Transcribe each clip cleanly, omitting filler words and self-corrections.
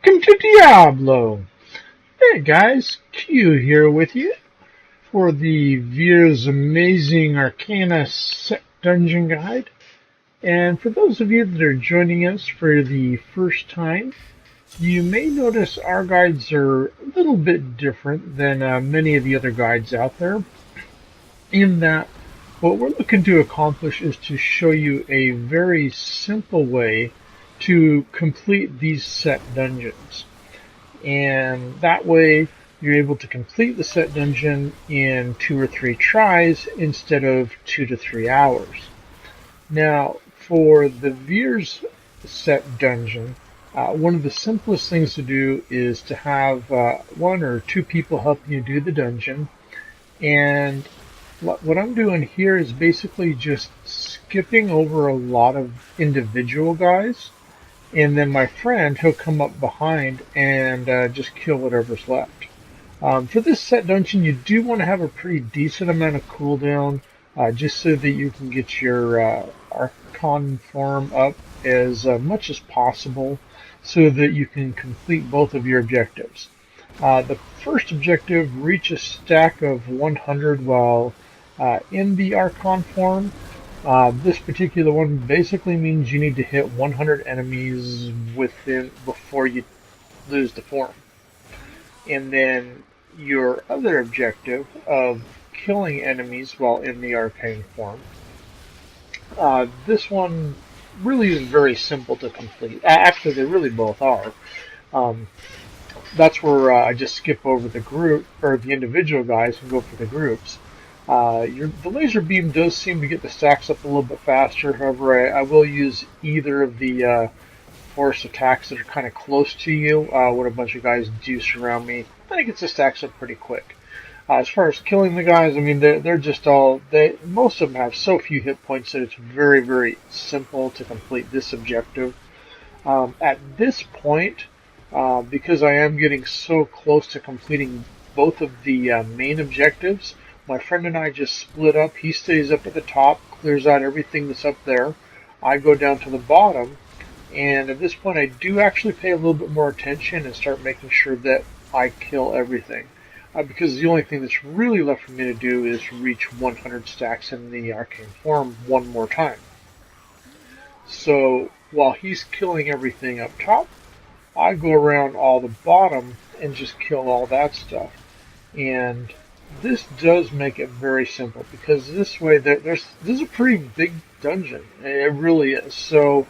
Welcome to Diablo! Hey guys, Q here with you for the Veer's Amazing Arcana Set Dungeon Guide. And for those of you that are joining us for the first time, you may notice our guides are a little bit different than many of the other guides out there, in that what we're looking to accomplish is to show you a very simple way to complete these set dungeons. And that way you're able to complete the set dungeon in 2 or 3 tries instead of 2 to 3 hours. Now, for the Veer's set dungeon, one of the simplest things to do is to have 1 or 2 people helping you do the dungeon. And what I'm doing here is basically just skipping over a lot of individual guys. And then my friend, he'll come up behind and just kill whatever's left. For this set dungeon, you do want to have a pretty decent amount of cooldown, just so that you can get your arcana form up as much as possible, so that you can complete both of your objectives. The first objective, reach a stack of 100 while in the arcana form. This particular one basically means you need to hit 100 enemies before you lose the form. And then your other objective of killing enemies while in the arcane form. This one really is very simple to complete. Actually, they really both are. That's where I just skip over the group or the individual guys and go for the groups. The laser beam does seem to get the stacks up a little bit faster. However, I will use either of the force attacks that are kind of close to you when a bunch of guys do surround me. I think it's the stacks up pretty quick. As far as killing the guys, I mean, they're just most of them have so few hit points that it's very, very simple to complete this objective. At this point, because I am getting so close to completing both of the main objectives, my friend and I just split up. He stays up at the top, clears out everything that's up there. I go down to the bottom, and at this point I do actually pay a little bit more attention and start making sure that I kill everything. Because the only thing that's really left for me to do is reach 100 stacks in the arcane form one more time. So while he's killing everything up top, I go around all the bottom and just kill all that stuff. And this does make it very simple, because this way this is a pretty big dungeon. It really is. So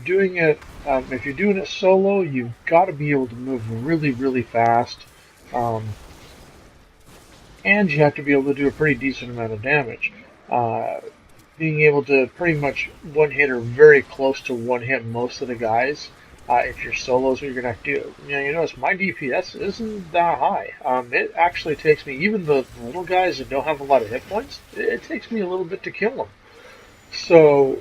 doing it, if you're doing it solo, you've got to be able to move really, really fast. And you have to be able to do a pretty decent amount of damage. Being able to pretty much one hit or very close to one hit most of the guys. If you're solos, you're gonna have to do. You notice my DPS isn't that high. It actually takes me, even the little guys that don't have a lot of hit points, it takes me a little bit to kill them. So,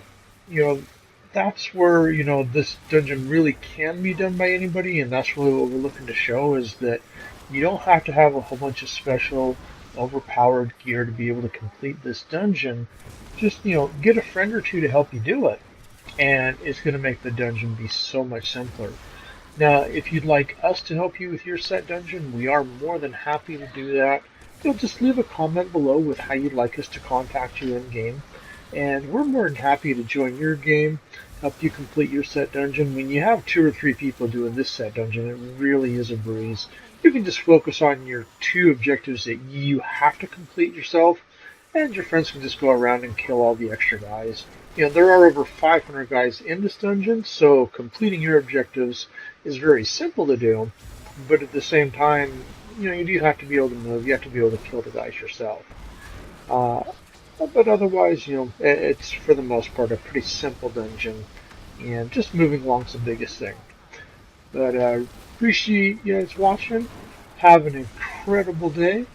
that's where this dungeon really can be done by anybody, and that's really what we're looking to show, is that you don't have to have a whole bunch of special, overpowered gear to be able to complete this dungeon. Just get a friend or two to help you do it. And it's going to make the dungeon be so much simpler. Now, if you'd like us to help you with your set dungeon, we are more than happy to do that. Just leave a comment below with how you'd like us to contact you in game, and we're more than happy to join your game, help you complete your set dungeon. When you have 2 or 3 people doing this set dungeon, it really is a breeze. You can just focus on your 2 objectives that you have to complete yourself, and your friends can just go around and kill all the extra guys. There are over 500 guys in this dungeon, so completing your objectives is very simple to do, but at the same time, you do have to be able to move, you have to be able to kill the guys yourself. But otherwise, it's for the most part a pretty simple dungeon, and just moving along is the biggest thing. But appreciate you guys watching, have an incredible day,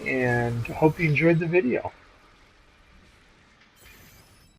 and hope you enjoyed the video.